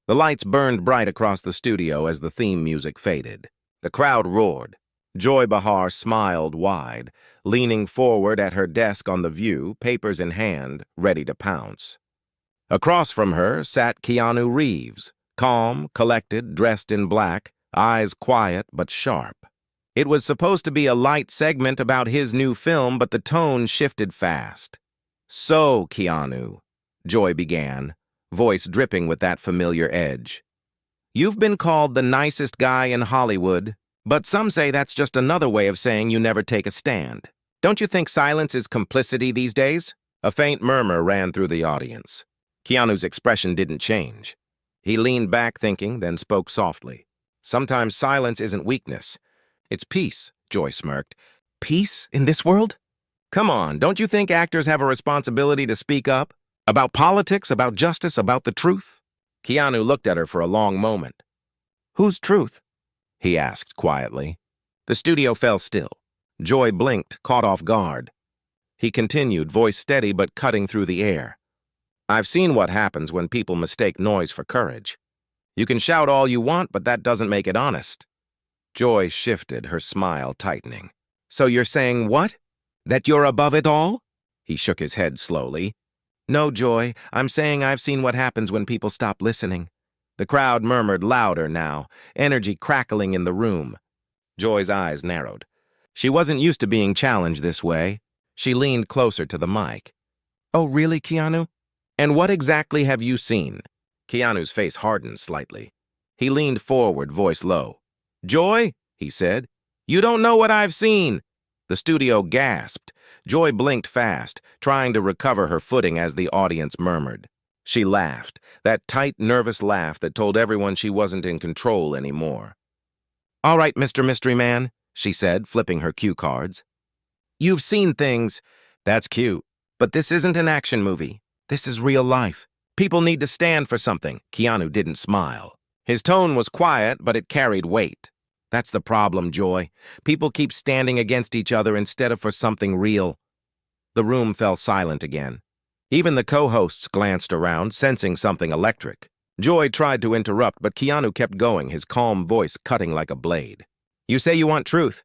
The lights burned bright across the studio as the theme music faded. The crowd roared. Joy Behar smiled wide, leaning forward at her desk on The View, papers in hand, ready to pounce. Across from her sat Keanu Reeves, calm, collected, dressed in black, eyes quiet but sharp. It was supposed to be a light segment about his new film, but the tone shifted fast. "So, Keanu," Joy began, voice dripping with that familiar edge. "You've been called the nicest guy in Hollywood, but some say that's just another way of saying you never take a stand. Don't you think silence is complicity these days?" A faint murmur ran through the audience. Keanu's expression didn't change. He leaned back thinking, then spoke softly. "Sometimes silence isn't weakness. It's peace," Joy smirked. "Peace in this world? Come on, don't you think actors have a responsibility to speak up? About politics, about justice, about the truth?" Keanu looked at her for a long moment. "Whose truth?" he asked quietly. The studio fell still. Joy blinked, caught off guard. He continued, voice steady but cutting through the air. "I've seen what happens when people mistake noise for courage. You can shout all you want, but that doesn't make it honest." Joy shifted, her smile tightening. "So you're saying what? That you're above it all?" He shook his head slowly. "No, Joy, I'm saying I've seen what happens when people stop listening." The crowd murmured louder now, energy crackling in the room. Joy's eyes narrowed. She wasn't used to being challenged this way. She leaned closer to the mic. "Oh, really, Keanu? And what exactly have you seen?" Keanu's face hardened slightly. He leaned forward, voice low. "Joy," he said, "you don't know what I've seen." The studio gasped. Joy blinked fast, trying to recover her footing as the audience murmured. She laughed, that tight, nervous laugh that told everyone she wasn't in control anymore. "All right, Mr. Mystery Man," she said, flipping her cue cards. "You've seen things. That's cute. But this isn't an action movie. This is real life. People need to stand for something." Keanu didn't smile. His tone was quiet, but it carried weight. "That's the problem, Joy. People keep standing against each other instead of for something real." The room fell silent again. Even the co-hosts glanced around, sensing something electric. Joy tried to interrupt, but Keanu kept going, his calm voice cutting like a blade. "You say you want truth,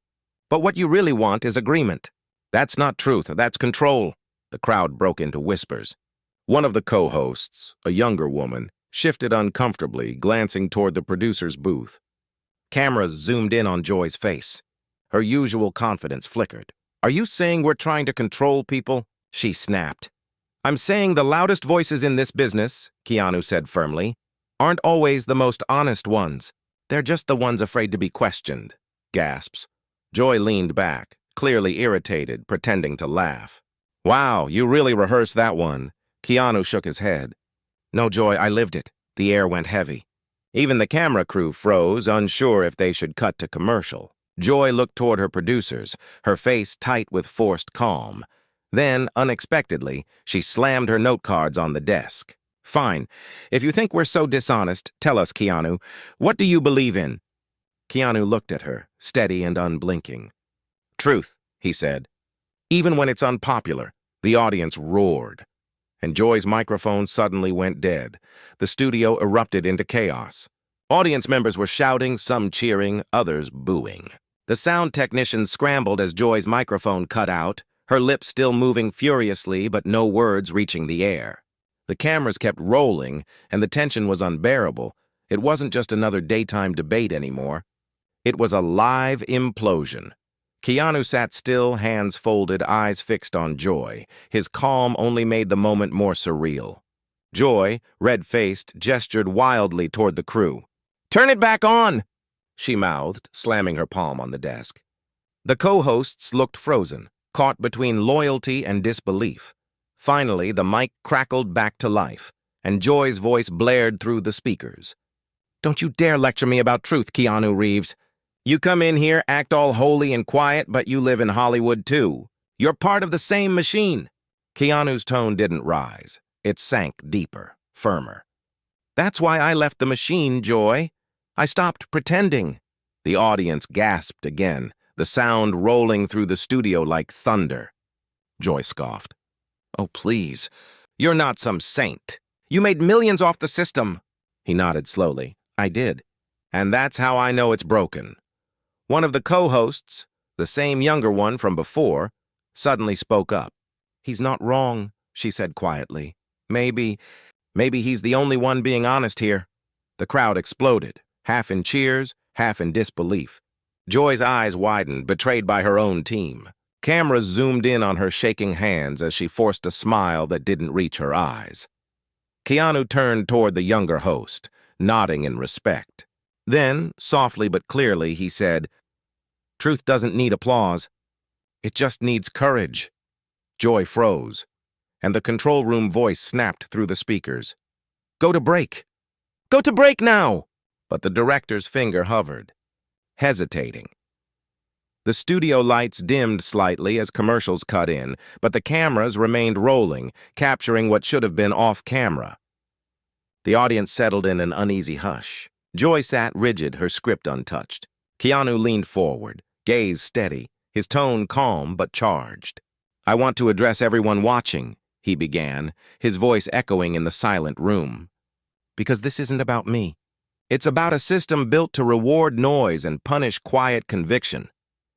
but what you really want is agreement. That's not truth, that's control." The crowd broke into whispers. One of the co-hosts, a younger woman, shifted uncomfortably, glancing toward the producer's booth. Cameras zoomed in on Joy's face. Her usual confidence flickered. "Are you saying we're trying to control people?" she snapped. "I'm saying the loudest voices in this business," Keanu said firmly, "aren't always the most honest ones. They're just the ones afraid to be questioned." Gasps. Joy leaned back, clearly irritated, pretending to laugh. "Wow, you really rehearsed that one." Keanu shook his head. "No, Joy, I lived it." The air went heavy. Even the camera crew froze, unsure if they should cut to commercial. Joy looked toward her producers, her face tight with forced calm. Then, unexpectedly, she slammed her note cards on the desk. "Fine. If you think we're so dishonest, tell us, Keanu. What do you believe in?" Keanu looked at her, steady and unblinking. "Truth," he said. Even when it's unpopular, the audience roared. And Joy's microphone suddenly went dead. The studio erupted into chaos. Audience members were shouting, some cheering, others booing. The sound technician scrambled as Joy's microphone cut out, her lips still moving furiously but no words reaching the air. The cameras kept rolling, and the tension was unbearable. It wasn't just another daytime debate anymore. It was a live implosion. Keanu sat still, hands folded, eyes fixed on Joy. His calm only made the moment more surreal. Joy, red-faced, gestured wildly toward the crew. "Turn it back on!" she mouthed, slamming her palm on the desk. The co-hosts looked frozen, caught between loyalty and disbelief. Finally, the mic crackled back to life, and Joy's voice blared through the speakers. "Don't you dare lecture me about truth, Keanu Reeves. You come in here, act all holy and quiet, but you live in Hollywood too. You're part of the same machine." Keanu's tone didn't rise. It sank deeper, firmer. "That's why I left the machine, Joy. I stopped pretending." The audience gasped again, the sound rolling through the studio like thunder. Joy scoffed. "Oh, please. You're not some saint. You made millions off the system." He nodded slowly. I did. And that's how I know it's broken. One of the co-hosts, the same younger one from before, suddenly spoke up. He's not wrong, she said quietly. Maybe he's the only one being honest here. The crowd exploded, half in cheers, half in disbelief. Joy's eyes widened, betrayed by her own team. Cameras zoomed in on her shaking hands as she forced a smile that didn't reach her eyes. Keanu turned toward the younger host, nodding in respect. Then, softly but clearly, he said, "Truth doesn't need applause. It just needs courage." Joy froze, and the control room voice snapped through the speakers. "Go to break! Go to break now!" But the director's finger hovered, hesitating. The studio lights dimmed slightly as commercials cut in, but the cameras remained rolling, capturing what should have been off-camera. The audience settled in an uneasy hush. Joy sat rigid, her script untouched. Keanu leaned forward, gaze steady, his tone calm but charged. "I want to address everyone watching," he began, his voice echoing in the silent room. "Because this isn't about me. It's about a system built to reward noise and punish quiet conviction."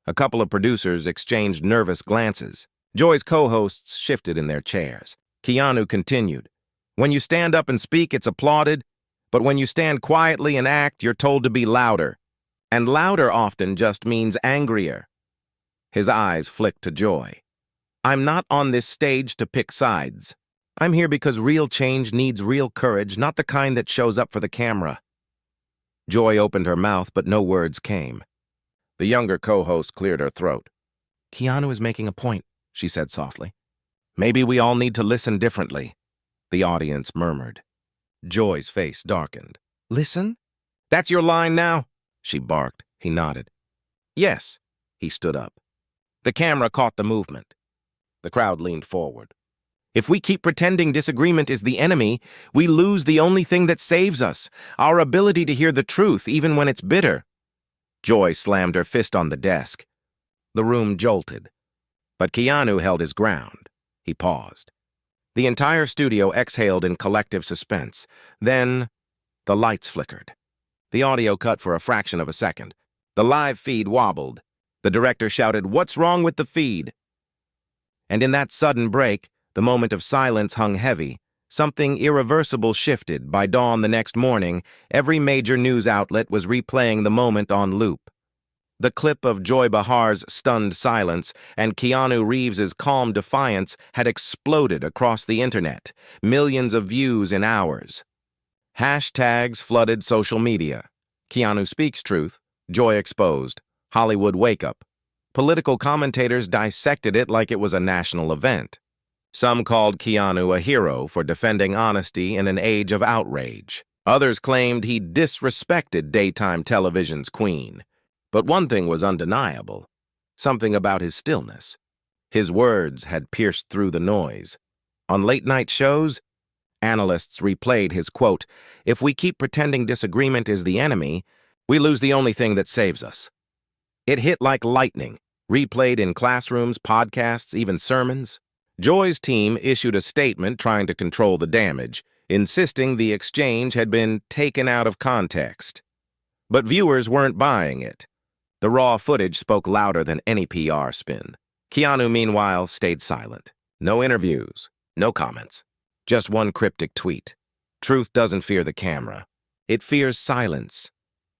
A couple of producers exchanged nervous glances. Joy's co-hosts shifted in their chairs. Keanu continued, "When you stand up and speak, it's applauded, but when you stand quietly and act, you're told to be louder. And louder often just means angrier." His eyes flicked to Joy. "I'm not on this stage to pick sides. I'm here because real change needs real courage, not the kind that shows up for the camera." Joy opened her mouth, but no words came. The younger co-host cleared her throat. "Keanu is making a point," she said softly. "Maybe we all need to listen differently," the audience murmured. Joy's face darkened. "Listen? That's your line now?" she barked. He nodded. "Yes." He stood up. The camera caught the movement. The crowd leaned forward. "If we keep pretending disagreement is the enemy, we lose the only thing that saves us, our ability to hear the truth, even when it's bitter." Joy slammed her fist on the desk. The room jolted. But Keanu held his ground. He paused. The entire studio exhaled in collective suspense. Then, the lights flickered. The audio cut for a fraction of a second. The live feed wobbled. The director shouted, "What's wrong with the feed?" And in that sudden break, the moment of silence hung heavy. Something irreversible shifted. By dawn the next morning, every major news outlet was replaying the moment on loop. The clip of Joy Behar's stunned silence and Keanu Reeves's calm defiance had exploded across the internet, millions of views in hours. Hashtags flooded social media. Keanu speaks truth, Joy exposed, Hollywood wake up. Political commentators dissected it like it was a national event. Some called Keanu a hero for defending honesty in an age of outrage. Others claimed he disrespected daytime television's queen. But one thing was undeniable, something about his stillness. His words had pierced through the noise. On late-night shows, analysts replayed his quote, "If we keep pretending disagreement is the enemy, we lose the only thing that saves us." It hit like lightning, replayed in classrooms, podcasts, even sermons. Joy's team issued a statement trying to control the damage, insisting the exchange had been taken out of context. But viewers weren't buying it. The raw footage spoke louder than any PR spin. Keanu, meanwhile, stayed silent. No interviews, no comments. Just one cryptic tweet. "Truth doesn't fear the camera. It fears silence."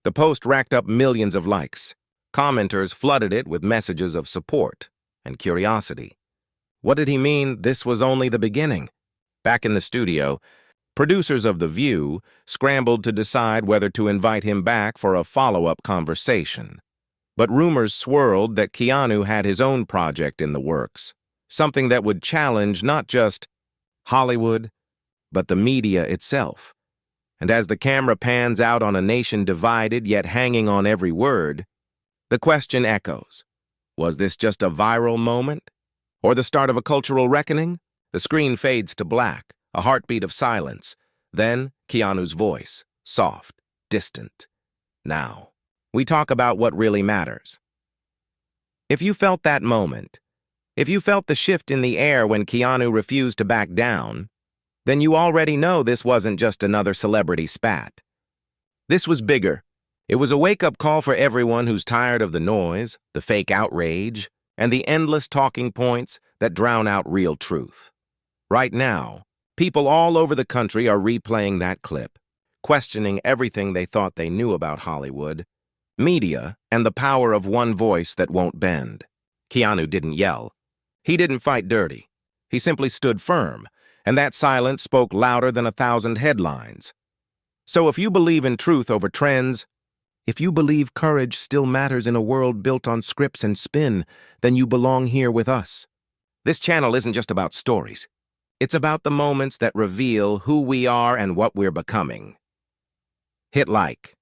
The post racked up millions of likes. Commenters flooded it with messages of support and curiosity. What did he mean this was only the beginning? Back in the studio, producers of The View scrambled to decide whether to invite him back for a follow-up conversation. But rumors swirled that Keanu had his own project in the works, something that would challenge not just Hollywood, but the media itself. And as the camera pans out on a nation divided yet hanging on every word, the question echoes. Was this just a viral moment? Or the start of a cultural reckoning? The screen fades to black, a heartbeat of silence. Then, Keanu's voice, soft, distant. "Now, we talk about what really matters." If you felt that moment, if you felt the shift in the air when Keanu refused to back down, then you already know this wasn't just another celebrity spat. This was bigger. It was a wake-up call for everyone who's tired of the noise, the fake outrage, and the endless talking points that drown out real truth. Right now, people all over the country are replaying that clip, questioning everything they thought they knew about Hollywood, media, and the power of one voice that won't bend. Keanu didn't yell. He didn't fight dirty. He simply stood firm, and that silence spoke louder than 1,000 headlines. So if you believe in truth over trends, if you believe courage still matters in a world built on scripts and spin, then you belong here with us. This channel isn't just about stories. It's about the moments that reveal who we are and what we're becoming. Hit like.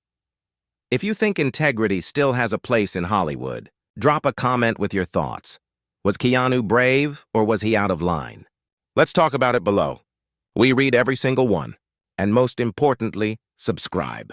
If you think integrity still has a place in Hollywood, drop a comment with your thoughts. Was Keanu brave or was he out of line? Let's talk about it below. We read every single one. And most importantly, subscribe.